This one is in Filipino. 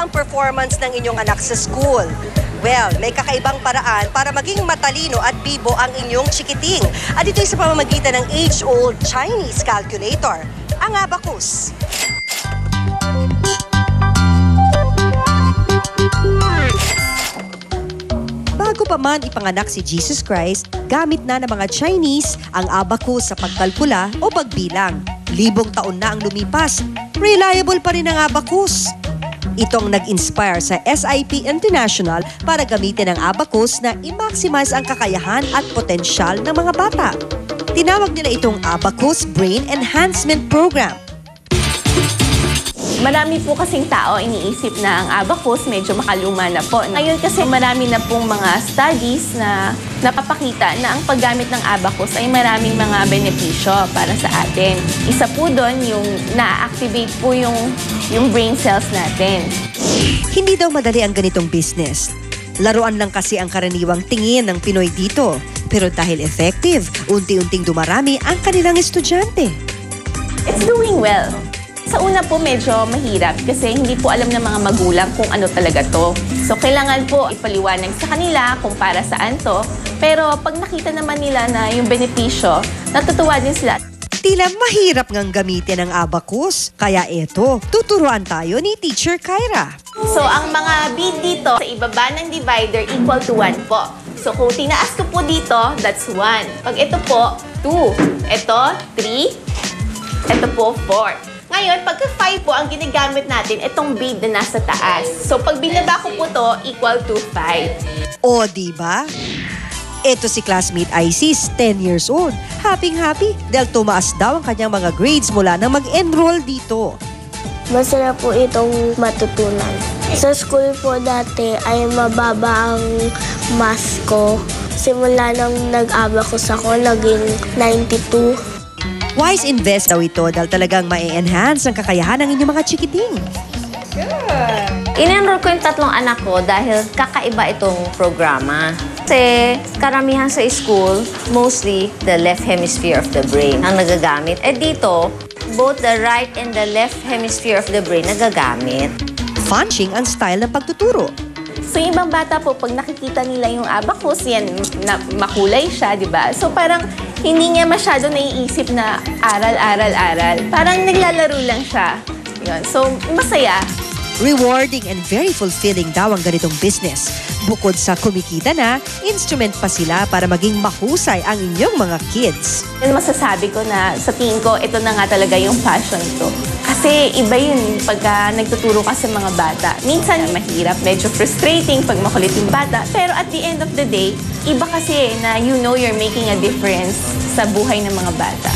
ang performance ng inyong anak sa school? Well, may kakaibang paraan para maging matalino at bibo ang inyong chikiting. At ito'y sa pamamagitan ng age-old Chinese calculator, ang abacus. Bago pa man ipanganak si Jesus Christ, gamit na ng mga Chinese ang abacus sa pagkalkula o pagbilang. Libong taon na ang lumipas, reliable pa rin ang abacus. Itong nag-inspire sa SIP International para gamitin ang abacus na i-maximize ang kakayahan at potensyal ng mga bata. Tinawag nila itong Abacus Brain Enhancement Program. Marami po kasing tao iniisip na ang abacus medyo makaluma na po. Ngayon kasi marami na pong mga studies na napapakita na ang paggamit ng abacus ay maraming mga benepisyo para sa atin. Isa po doon yung na-activate po yung brain cells natin. Hindi daw madali ang ganitong business. Laruan lang kasi ang karaniwang tingin ng Pinoy dito. Pero dahil effective, unti-unting dumarami ang kanilang estudyante. It's doing well. Sa una po medyo mahirap kasi hindi po alam ng mga magulang kung ano talaga to. So kailangan po ipaliwanag sa kanila kung para saan to. Pero pag nakita naman nila na yung benepisyo, natutuwa din sila. Tila mahirap ngang gamitin ang abacus. Kaya eto, tuturuan tayo ni Teacher Kyra. So ang mga bead dito sa ibaba ng divider equal to 1 po. So kung tinaas ko po dito, that's 1. Pag ito po, 2. Ito, 3. Ito po, 4. Ngayon, pagka 5 po ang ginagamit natin, itong bead na nasa taas. So, pag binaba ko po to, equal to 5. O, diba? Ito si classmate Isis, 10 years old. Happy dahil tumaas daw ang kanyang mga grades mula nang mag-enroll dito. Masarap po itong matutunan. Sa school po dati ay mababa ang math ko. Simula nang nag-abacus ako, naging 92. Wise invest daw ito dahil talagang ma-enhance ang kakayahan ng inyong mga chikiting. In-enroll ko yung 3 anak ko dahil kakaiba itong programa. Kasi karamihan sa school, mostly the left hemisphere of the brain ang nagagamit. Eh dito, both the right and the left hemisphere of the brain nagagamit. Funching ang style ng pagtuturo. So yung ibang bata po, pag nakikita nila yung abacus, yan, na, makulay siya, di ba? So parang hindi niya masyado naiisip na aral. Parang naglalaro lang siya. Yun. So masaya. Rewarding and very fulfilling daw ang ganitong business. Bukod sa kumikita na, instrument pa sila para maging mahusay ang inyong mga kids. Yan masasabi ko na sa tingin ko, ito na nga talaga yung passion ko. Kasi iba yun pagka nagtuturo ka sa mga bata. Minsan mahirap, medyo frustrating pag makulit yung bata. Pero at the end of the day, iba kasi na you know you're making a difference sa buhay ng mga bata.